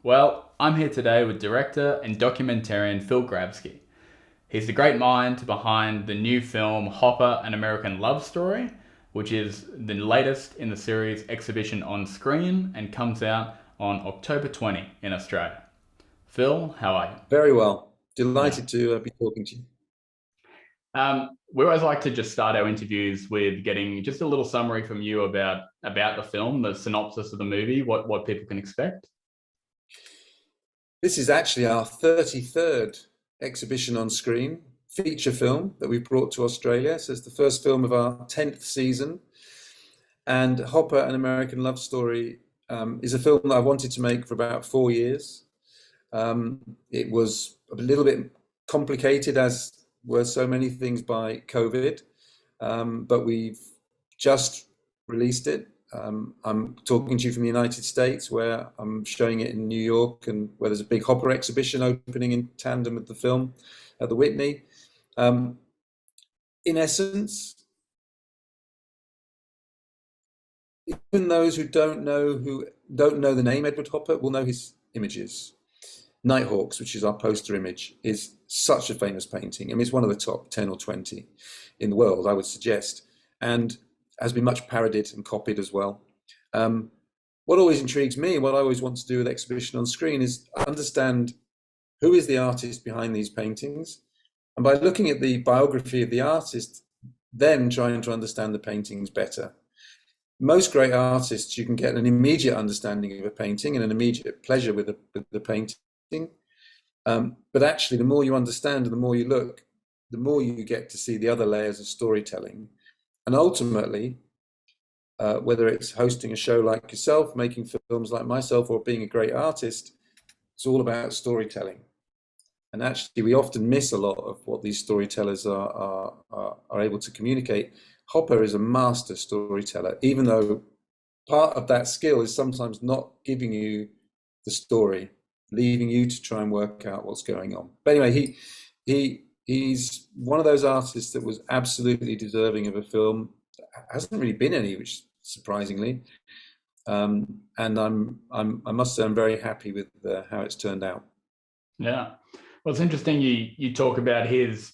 Well, I'm here today with director and documentarian Phil Grabsky. He's the great mind behind the new film Hopper, An American Love Story, which is the latest in the series Exhibition on Screen and comes out on October 20 in Australia. Phil, how are you? Very well. Yeah. Delighted to be talking to you. We always like to just start our interviews with getting just a little summary from you about the film, the synopsis of the movie, what people can expect. This is actually our 33rd exhibition on screen, feature film that we brought to Australia. So it's the first film of our 10th season. And Hopper, An American Love Story, is a film that I wanted to make for about 4 years. It was a little bit complicated, as were so many things by COVID, but we've just released it. I'm talking to you from the United States, where I'm showing it in New York, and where there's a big Hopper exhibition opening in tandem with the film at the Whitney. Um, in essence, even those who don't know the name Edward Hopper will know his images. Nighthawks, which is our poster image, is such a famous painting. I mean, it's one of the top 10 or 20 in the world, I would suggest, and has been much parodied and copied as well. Um, what always intrigues me, and what I always want to do with exhibition on screen, is understand who is the artist behind these paintings, and by looking at the biography of the artist, then trying to understand the paintings better. Most great artists, you can get an immediate understanding of a painting and an immediate pleasure with the painting. But actually, the more you understand and the more you look, the more you get to see the other layers of storytelling. And ultimately, whether it's hosting a show like yourself, making films like myself, or being a great artist, it's all about storytelling. And actually, we often miss a lot of what these storytellers are able to communicate. Hopper is a master storyteller, even though part of that skill is sometimes not giving you the story, leaving you to try and work out what's going on. But anyway, he's one of those artists that was absolutely deserving of a film. There hasn't really been any, which surprisingly, and I must say I'm very happy with how it's turned out. Yeah. Well, it's interesting you talk about his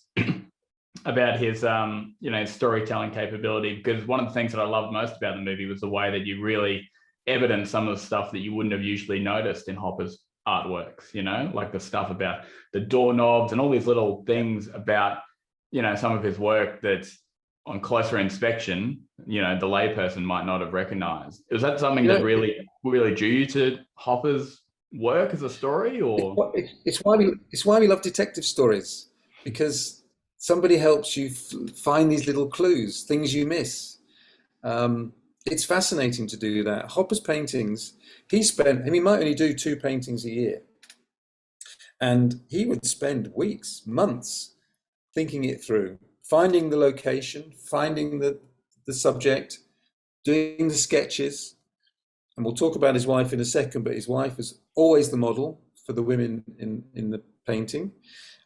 about his storytelling capability, because one of the things that I loved most about the movie was the way that you really evidence some of the stuff that you wouldn't have usually noticed in Hopper's artworks, like the stuff about the doorknobs and all these little things about, some of his work that on closer inspection, the layperson might not have recognized. Is that something You that know, really drew you to Hopper's work as a story, or? it's why we love detective stories, because somebody helps you find these little clues, things you miss. It's fascinating to do that. Hopper's paintings, he might only do two paintings a year, and he would spend weeks, months thinking it through, finding the location, finding the subject, doing the sketches. And we'll talk about his wife in a second, but his wife is always the model for the women in the painting.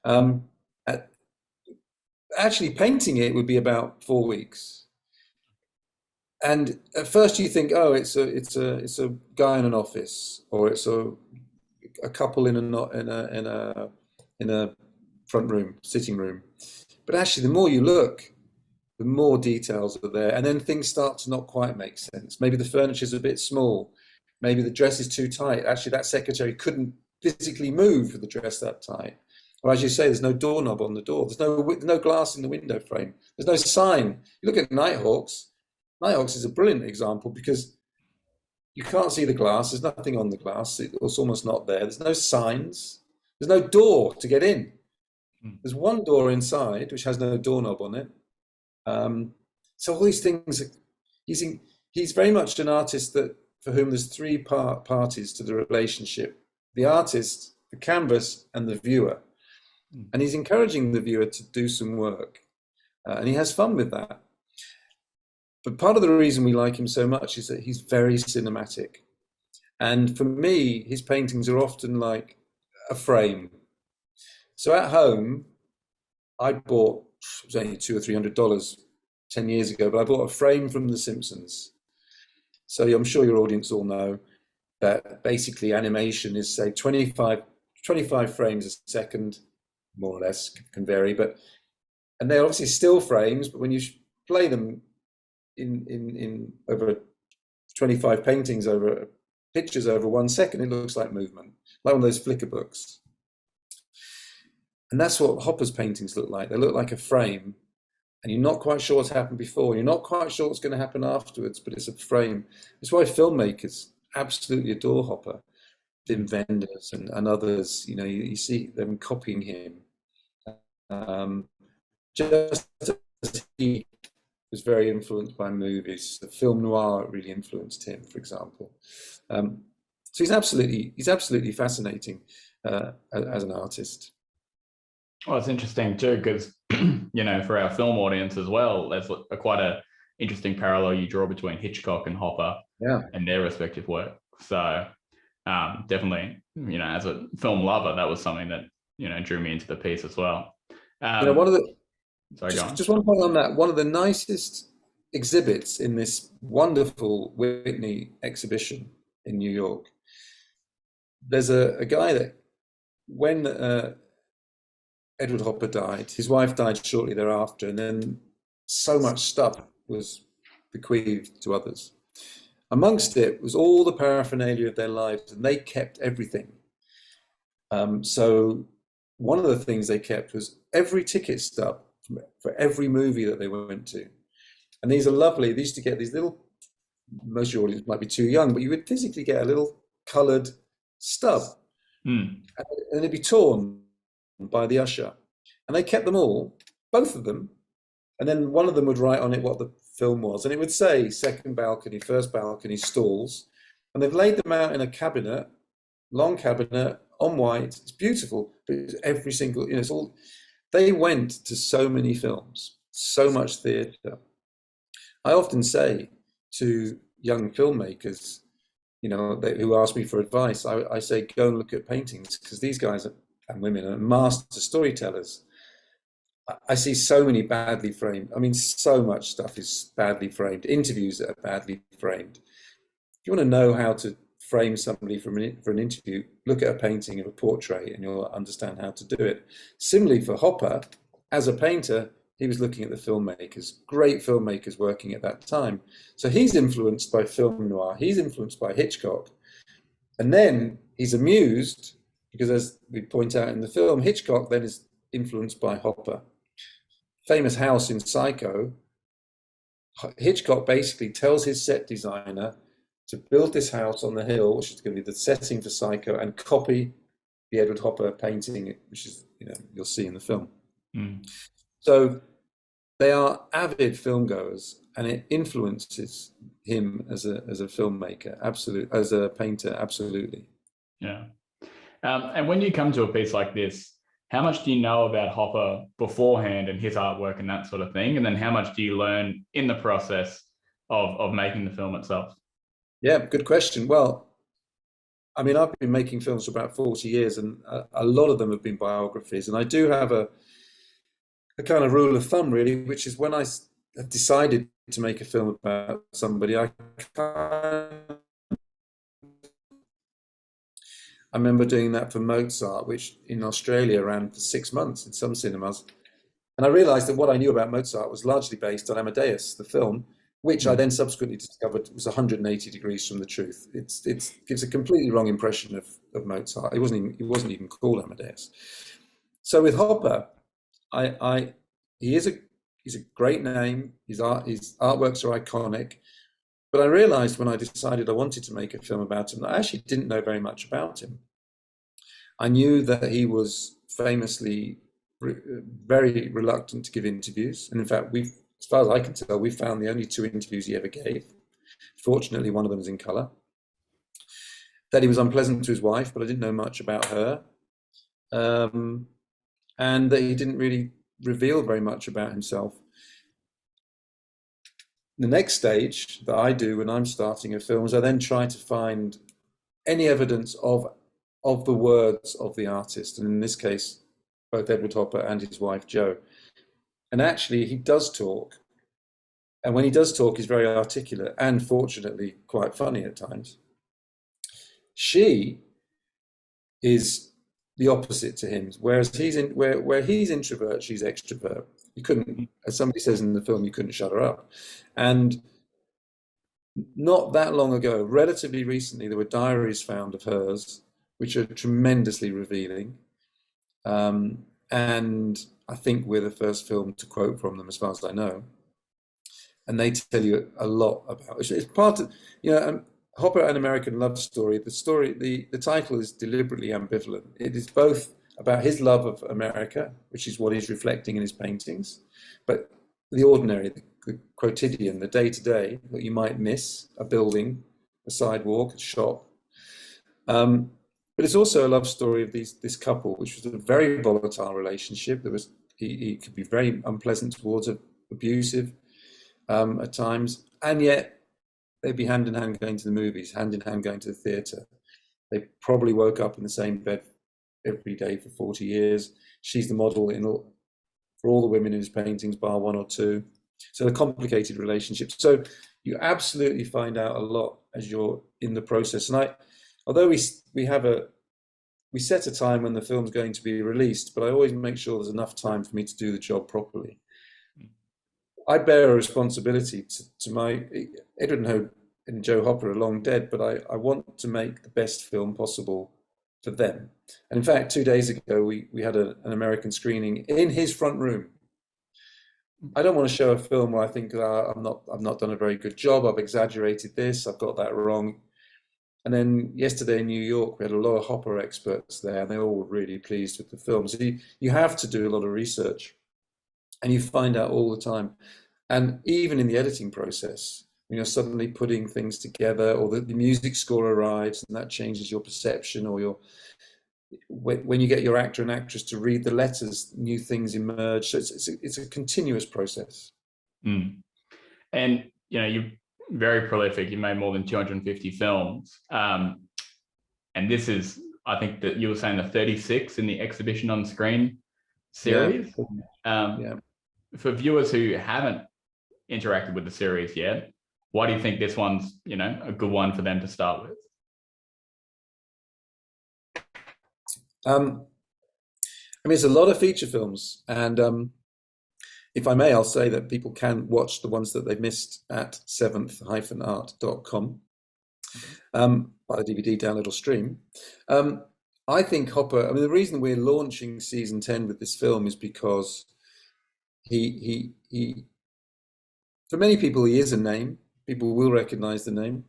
Um, Actually, painting it would be about 4 weeks. And at first you think, oh, it's a guy in an office, or it's a couple in a front room, sitting room. But actually, the more you look, the more details are there, and then things start to not quite make sense. Maybe the furniture's a bit small, maybe the dress is too tight. Actually, that secretary couldn't physically move with the dress that tight. Or as you say, there's no doorknob on the door. There's no glass in the window frame. There's no sign. You look at Nighthawks. Nighthawks is a brilliant example, because you can't see the glass. There's nothing on the glass. It's almost not there. There's no signs. There's no door to get in. There's one door inside, which has no doorknob on it. So all these things, he's he's very much an artist that for whom there's three parties to the relationship: the artist, the canvas, and the viewer. And he's encouraging the viewer to do some work, and he has fun with that. But part of the reason we like him so much is that he's very cinematic. And for me, his paintings are often like a frame. So at home, I bought, it was only $200 or $300 10 years ago, but I bought a frame from The Simpsons. So I'm sure your audience all know. that basically animation is, say, 25 frames a second, more or less, can vary, and they're obviously still frames, but when you play them in over 25 paintings over pictures over 1 second, it looks like movement, like one of those flicker books. And that's what Hopper's paintings look like. They look like a frame, and you're not quite sure what's happened before. You're not quite sure what's going to happen afterwards, but it's a frame. That's why filmmakers absolutely adore Hopper, Wim Wenders and others. You see them copying him. Just as he was very influenced by movies, the film noir really influenced him, for example. So he's absolutely fascinating as an artist. Well, it's interesting too, because for our film audience as well, there's quite a interesting parallel you draw between Hitchcock and Hopper, and their respective work. So definitely, as a film lover, that was something that drew me into the piece as well. One of the just one point on that. One of the nicest exhibits in this wonderful Whitney exhibition in New York. There's a guy that, when Edward Hopper died, his wife died shortly thereafter, and then so much stuff was bequeathed to others. Amongst it was all the paraphernalia of their lives, and they kept everything. So one of the things they kept was every ticket stub for every movie that they went to. And these are lovely. They used to get these little, most of your audience might be too young, but you would physically get a little coloured stub. And it'd be torn by the usher. And they kept them all, both of them. And then one of them would write on it what the film was. And it would say second balcony, first balcony, stalls. And they've laid them out in a cabinet, long cabinet, on white. It's beautiful. But it's every single, it's all. They went to so many films, so much theatre. I often say to young filmmakers, who ask me for advice, I say, go and look at paintings, because these guys and women are master storytellers. I see so many badly framed. I mean, so much stuff is badly framed. Interviews that are badly framed. If you want to know how to frame somebody for an interview, look at a painting of a portrait and you'll understand how to do it. Similarly for Hopper, as a painter, he was looking at the filmmakers, great filmmakers working at that time. So he's influenced by film noir, he's influenced by Hitchcock. And then he's amused, because as we point out in the film, Hitchcock then is influenced by Hopper. Famous house in Psycho, Hitchcock basically tells his set designer to build this house on the hill, which is going to be the setting for Psycho, and copy the Edward Hopper painting, which is, you'll see in the film. So they are avid film goers, and it influences him as a filmmaker, absolutely, as a painter, absolutely. Yeah. And when you come to a piece like this, how much do you know about Hopper beforehand and his artwork and that sort of thing? And then how much do you learn in the process of making the film itself? Yeah, good question. Well, I mean, I've been making films for about 40 years, and a lot of them have been biographies. And I do have a kind of rule of thumb, really, which is when I have decided to make a film about somebody, I remember doing that for Mozart, which in Australia ran for 6 months in some cinemas. And I realized that what I knew about Mozart was largely based on Amadeus, the film, which I then subsequently discovered was 180 degrees from the truth. It gives a completely wrong impression of Mozart. It wasn't even called Amadeus. So with Hopper, he's a great name. His artworks are iconic. But I realized when I decided I wanted to make a film about him that I actually didn't know very much about him. I knew that he was famously very reluctant to give interviews. And in fact, as far as I can tell, we found the only 2 interviews he ever gave. Fortunately, one of them was in colour. That he was unpleasant to his wife, but I didn't know much about her. And that he didn't really reveal very much about himself. The next stage that I do when I'm starting a film is I then try to find any evidence of the words of the artist, and in this case, both Edward Hopper and his wife Jo. And actually, he does talk, and when he does talk, he's very articulate and, fortunately, quite funny at times. She is the opposite to him. Whereas where he's introvert, she's extrovert. You couldn't, as somebody says in the film, you couldn't shut her up. And not that long ago, relatively recently, there were diaries found of hers, which are tremendously revealing. And I think we're the first film to quote from them, as far as I know. And they tell you a lot about it. It's part of, Hopper, An American Love Story. The title is deliberately ambivalent. It is both about his love of America, which is what he's reflecting in his paintings, but the ordinary, the quotidian, the day-to-day that you might miss, a building, a sidewalk, a shop. But it's also a love story of this couple, which was a very volatile relationship. He could be very unpleasant towards her, abusive at times, and yet they'd be hand in hand going to the movies, hand in hand going to the theatre. They probably woke up in the same bed every day for 40 years. She's the model for all the women in his paintings, bar one or two. So a complicated relationship. So you absolutely find out a lot as you're in the process. And although we set a time when the film's going to be released, but I always make sure there's enough time for me to do the job properly. I bear a responsibility to my Edward and Joe Hopper are long dead, but I want to make the best film possible for them. And in fact, 2 days ago, we had an American screening in his front room. I don't want to show a film where I think I've not done a very good job. I've exaggerated this. I've got that wrong. And then yesterday in New York, we had a lot of Hopper experts there, and they all were really pleased with the film. So you have to do a lot of research, and you find out all the time. And even in the editing process, when you're suddenly putting things together, or the music score arrives, and that changes your perception, or when you get your actor and actress to read the letters, new things emerge. So it's a continuous process. Mm. And you're very prolific. You made more than 250 films, and this is, I think that you were saying, the 36 in the Exhibition on Screen series. Yeah. For viewers who haven't interacted with the series yet, why do you think this one's a good one for them to start with? It's a lot of feature films, and if I may, I'll say that people can watch the ones that they've missed at seventh-art.com by the DVD download or stream. I think Hopper, the reason we're launching season 10 with this film is because he for many people, he is a name. People will recognize the name.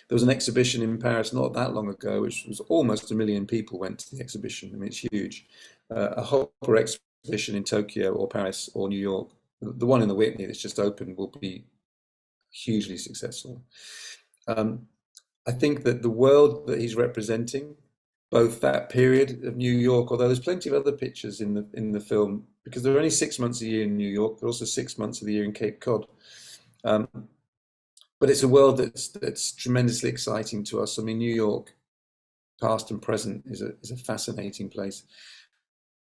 There was an exhibition in Paris not that long ago, which was almost 1 million people went to the exhibition. It's huge. A Hopper exhibition in Tokyo or Paris or New York, the one in the Whitney that's just opened, will be hugely successful. I think that the world that he's representing, both that period of New York, although there's plenty of other pictures in the film, because there are only 6 months a year in New York, but also 6 months of the year in Cape Cod. But it's a world that's tremendously exciting to us. New York, past and present, is a fascinating place.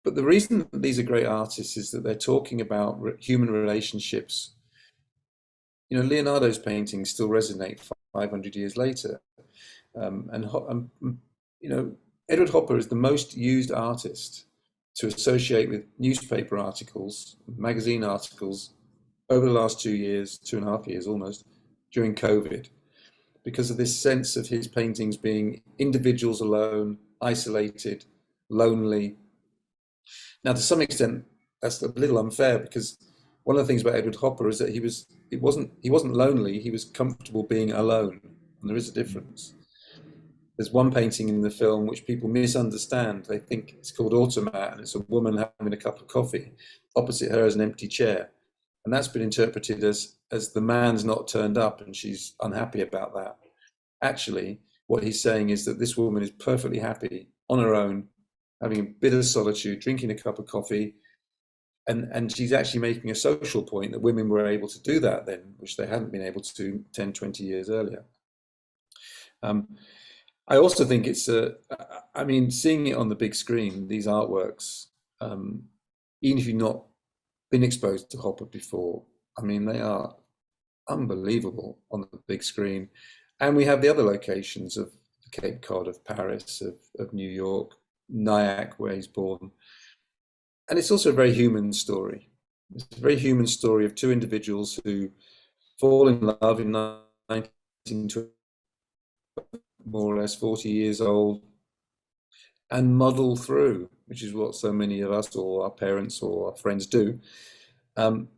But the reason that these are great artists is that they're talking about human relationships. Leonardo's paintings still resonate 500 years later. Edward Hopper is the most used artist to associate with newspaper articles, magazine articles, over the last 2 years, 2.5 years almost, during COVID, because of this sense of his paintings being individuals alone, isolated, lonely. Now, to some extent, that's a little unfair, because one of the things about Edward Hopper is that he wasn't lonely, he was comfortable being alone, and there is a difference. There's one painting in the film which people misunderstand. They think it's called Automat, and it's a woman having a cup of coffee. Opposite her is an empty chair. And that's been interpreted as the man's not turned up and she's unhappy about that. Actually, what he's saying is that this woman is perfectly happy on her own, having a bit of solitude, drinking a cup of coffee. And she's actually making a social point that women were able to do that then, which they hadn't been able to do 10, 20 years earlier. I also think it's seeing it on the big screen, these artworks, even if you've not been exposed to Hopper before, they are unbelievable on the big screen. And we have the other locations of the Cape Cod, of Paris, of New York, Nyack, where he's born. And it's also a very human story. It's a very human story of two individuals who fall in love in 1920, more or less 40 years old, and muddle through, which is what so many of us or our parents or our friends do. And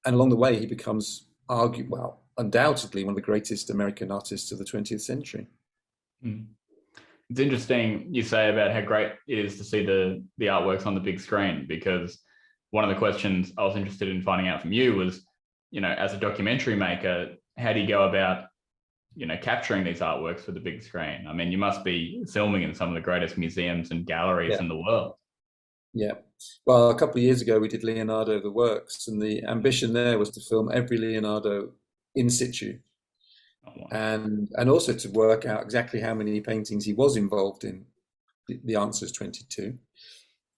along the way, he becomes, undoubtedly one of the greatest American artists of the 20th century. Mm. It's interesting you say about how great it is to see the artworks on the big screen, because one of the questions I was interested in finding out from you was, as a documentary maker, how do you go about, capturing these artworks for the big screen? I mean, you must be filming in some of the greatest museums and galleries in the world. Yeah. Well, a couple of years ago, we did Leonardo the Works, and the ambition there was to film every Leonardo in situ. Oh, wow. And also to work out exactly how many paintings he was involved in. The answer is 22.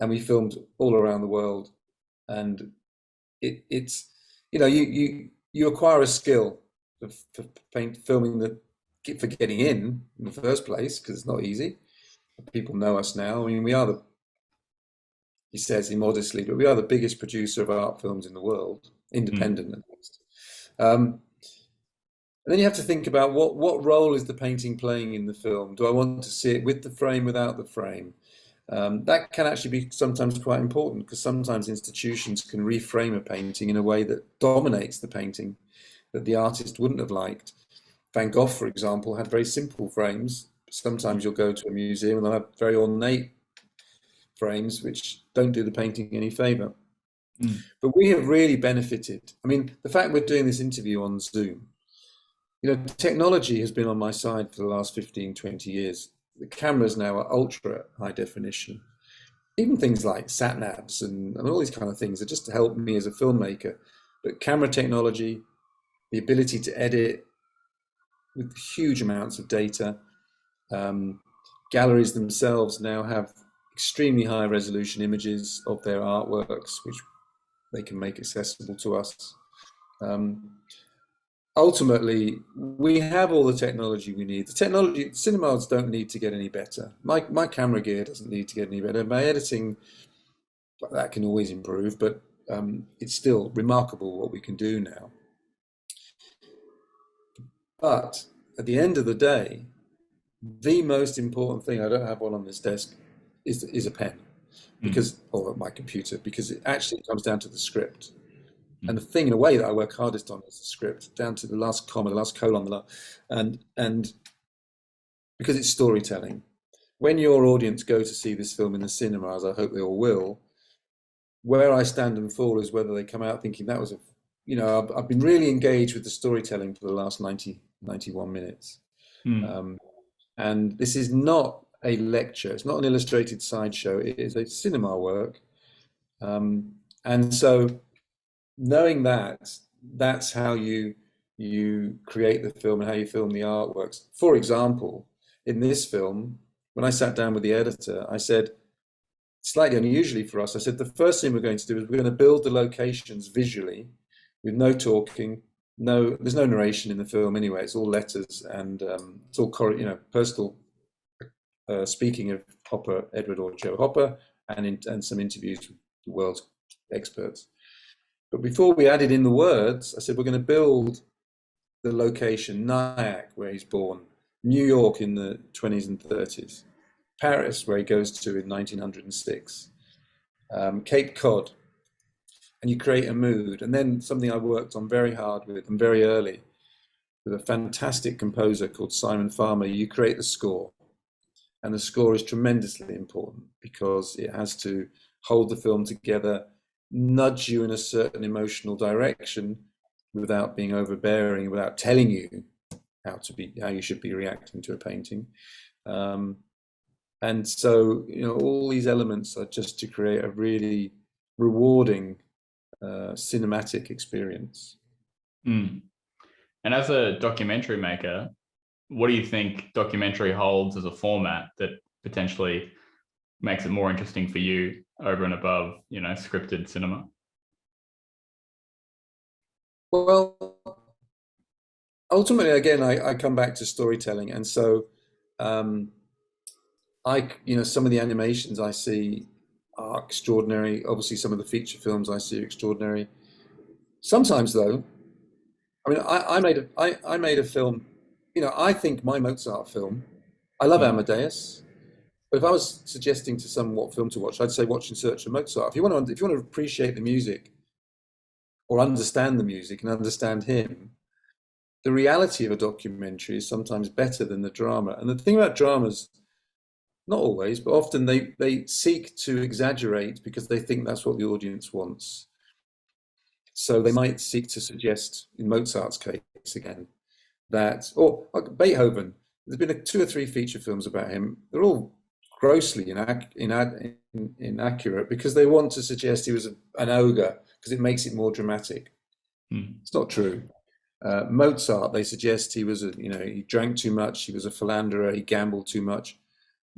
And we filmed all around the world. And it's, you acquire a skill for filming for getting in the first place, because it's not easy. People know us now. I mean, he says immodestly, but we are the biggest producer of art films in the world, independent at least. And then you have to think about what role is the painting playing in the film? Do I want to see it with the frame, without the frame? That can actually be sometimes quite important, because sometimes institutions can reframe a painting in a way that dominates the painting that the artist wouldn't have liked. Van Gogh, for example, had very simple frames. Sometimes you'll go to a museum and they'll have very ornate frames which don't do the painting any favor. But we have really benefited. I mean, the fact we're doing this interview on Zoom, technology has been on my side for the last 15, 20 years. The cameras now are ultra high definition. Even things like sat-navs and all these kind of things are just to help me as a filmmaker. But camera technology, the ability to edit with huge amounts of data, galleries themselves now have extremely high resolution images of their artworks, which they can make accessible to us. Ultimately, we have all the technology we need. Cinemas don't need to get any better. My camera gear doesn't need to get any better. My editing, that can always improve, but it's still remarkable what we can do now. But at the end of the day, the most important thing, I don't have one on this desk, is a pen, or my computer, because it actually comes down to the script. And the thing, in a way, that I work hardest on is the script, down to the last comma, the last colon, and because it's storytelling. When your audience go to see this film in the cinema, as I hope they all will, where I stand and fall is whether they come out thinking that was I've been really engaged with the storytelling for the last 91 minutes. And this is not a lecture. It's not an illustrated sideshow. It is a cinema work. And so knowing that's how you create the film and how you film the artworks. For example, in this film, when I sat down with the editor, I said, slightly unusually for us, I said, the first thing we're going to do is we're going to build the locations visually with no talking. There's no narration in the film anyway. It's all letters and it's all personal speaking of Hopper, Edward or Joe Hopper, and some interviews with the world's experts. But before we added in the words, I said we're going to build the location: Nyack, where he's born; New York in the 20s and 30s; Paris, where he goes to in 1906; Cape Cod. And you create a mood. And then something I worked on very hard with and very early with a fantastic composer called Simon Farmer, you create the score. And the score is tremendously important because it has to hold the film together, nudge you in a certain emotional direction without being overbearing, without telling you how you should be reacting to a painting. And so, all these elements are just to create a really rewarding cinematic experience. And as a documentary maker, what do you think documentary holds as a format that potentially makes it more interesting for you over and above, scripted cinema? Well, ultimately, again, I come back to storytelling. And so Um, some of the animations I see are extraordinary. Obviously, some of the feature films I see are extraordinary. Sometimes, though, I mean, I made a film. I think my Mozart film. I love Mm. Amadeus, but if I was suggesting to someone what film to watch, I'd say watch In Search of Mozart. If you want to appreciate the music or understand the music and understand him, the reality of a documentary is sometimes better than the drama. And the thing about dramas, not always, but often they seek to exaggerate because they think that's what the audience wants. So they might seek to suggest, in Mozart's case again, or like Beethoven, there's been two or three feature films about him. They're all grossly inaccurate because they want to suggest he was an ogre because it makes it more dramatic. Mm. It's not true. Mozart, they suggest he drank too much, he was a philanderer, he gambled too much.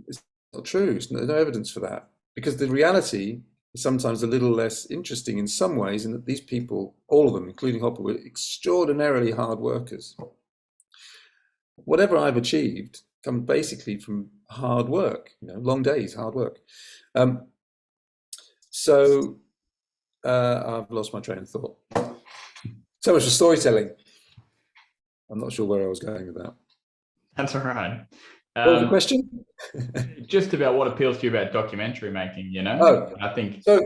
It's not true. There's no evidence for that because the reality is sometimes a little less interesting in some ways, in that these people, all of them, including Hopper, were extraordinarily hard workers. Whatever I've achieved comes basically from hard work, long days, hard work. So I've lost my train of thought. So much for storytelling. I'm not sure where I was going with that. That's all right. What was the question? Just about what appeals to you about documentary making, Oh, I think so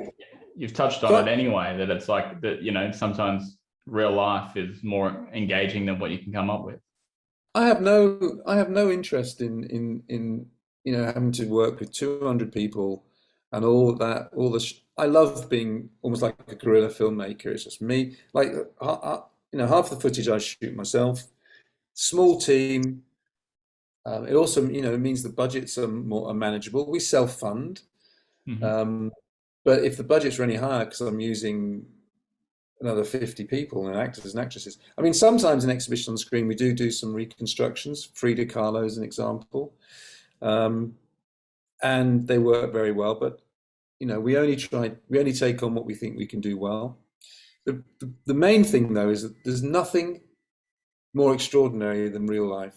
you've touched on it anyway, that it's like that, sometimes real life is more engaging than what you can come up with. I have no interest in having to work with 200 people and all that. I love being almost like a guerrilla filmmaker. It's just me. Like half the footage I shoot myself. Small team. It also means the budgets are more manageable. We self-fund, Mm-hmm. but if the budgets are any higher because I'm using another 50 people and actors and actresses. I mean, sometimes in exhibition on screen, we do some reconstructions. Frida Kahlo is an example. And they work very well, but we only take on what we think we can do well. The main thing though is that there's nothing more extraordinary than real life.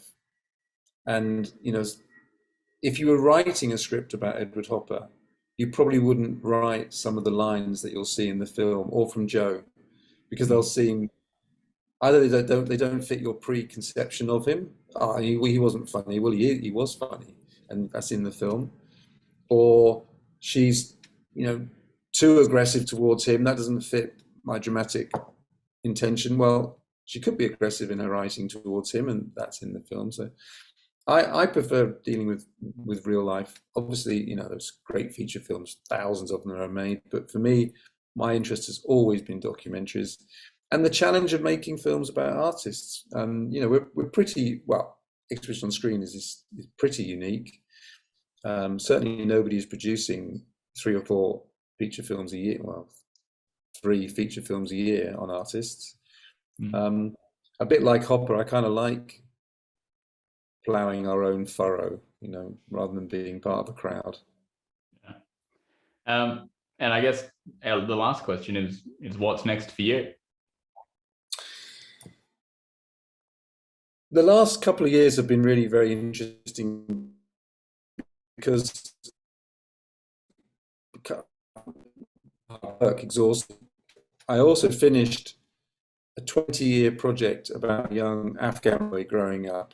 And, if you were writing a script about Edward Hopper, you probably wouldn't write some of the lines that you'll see in the film or from Joe, because they'll seem either they don't fit your preconception of him. Oh, he wasn't funny. Well, he was funny, and that's in the film. Or she's too aggressive towards him. That doesn't fit my dramatic intention. Well, she could be aggressive in her writing towards him, and that's in the film. So I prefer dealing with real life. Obviously, there's great feature films, thousands of them are made, but for me, my interest has always been documentaries and the challenge of making films about artists. We're pretty well. Exhibition on screen is pretty unique. Certainly, nobody is producing 3 or 4 feature films a year. Well, 3 feature films a year on artists. Mm-hmm. A bit like Hopper, I kind of like ploughing our own furrow, rather than being part of a crowd. Yeah. And I guess the last question is what's next for you? The last couple of years have been really very interesting because work exhausted. I also finished a 20-year project about a young Afghan boy growing up.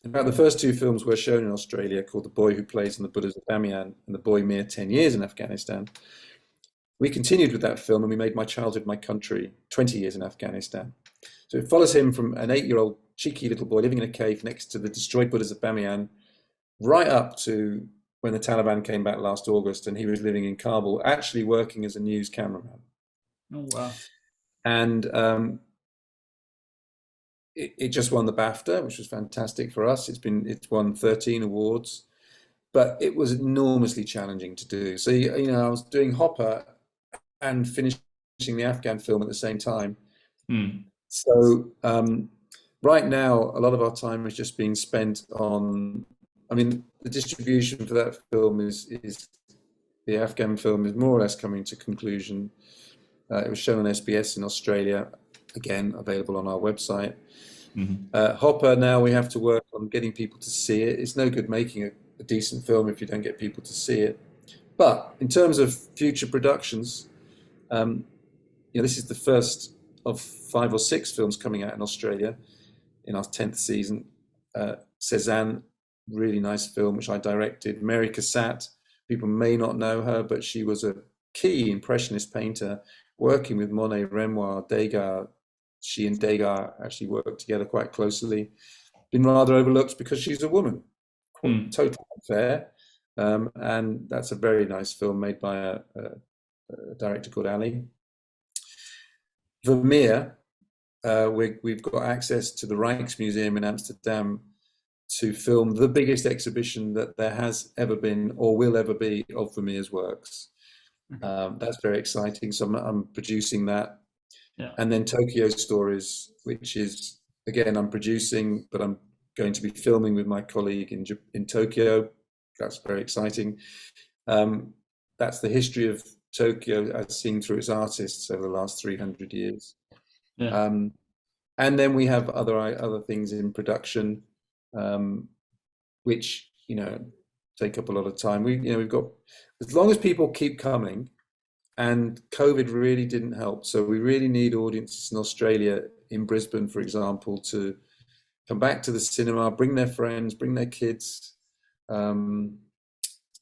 In fact, the first 2 films were shown in Australia, called The Boy Who Plays in the Buddhas of Bamiyan and The Boy Mere 10 Years in Afghanistan. We continued with that film and we made My Childhood, My Country, 20 years in Afghanistan. So it follows him from an 8-year-old cheeky little boy living in a cave next to the destroyed Buddhas of Bamiyan, right up to when the Taliban came back last August and he was living in Kabul, actually working as a news cameraman. Oh, wow. And it just won the BAFTA, which was fantastic for us. It's won 13 awards, but it was enormously challenging to do. So I was doing Hopper and finishing the Afghan film at the same time. So right now, a lot of our time is just being spent on. I mean, the distribution for that film is the Afghan film is more or less coming to conclusion. It was shown on SBS in Australia, again available on our website. Hopper, now we have to work on getting people to see it. It's no good making a decent film if you don't get people to see it. But in terms of future productions, this is the first of 5 or 6 films coming out in Australia in our 10th season. Cézanne, really nice film, which I directed. Mary Cassatt, people may not know her, but she was a key impressionist painter working with Monet, Renoir, Degas. She and Degas actually worked together quite closely. Been rather overlooked because she's a woman. Totally unfair. And that's a very nice film made by a director called Ali. Vermeer, we've got access to the Rijksmuseum in Amsterdam to film the biggest exhibition that there has ever been or will ever be of Vermeer's works. That's very exciting. So I'm producing that. Yeah. And then Tokyo Stories, which is, again, I'm producing, but I'm going to be filming with my colleague in Tokyo. That's very exciting. That's the history of Tokyo as seen through its artists over the last 300 years. Yeah. And then we have other things in production, which take up a lot of time. We've got, as long as people keep coming, and COVID really didn't help. So we really need audiences in Australia, in Brisbane, for example, to come back to the cinema, bring their friends, bring their kids,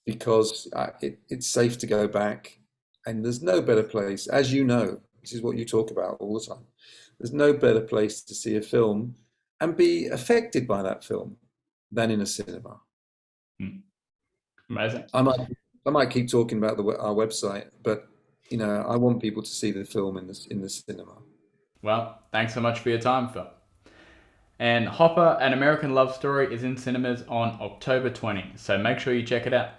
because it's safe to go back. And there's no better place, as you know, this is what you talk about all the time. There's no better place to see a film and be affected by that film than in a cinema. Amazing. I might keep talking about our website, but I want people to see the film in the cinema. Well, thanks so much for your time, Phil. And Hopper, An American Love Story is in cinemas on October 20, so make sure you check it out.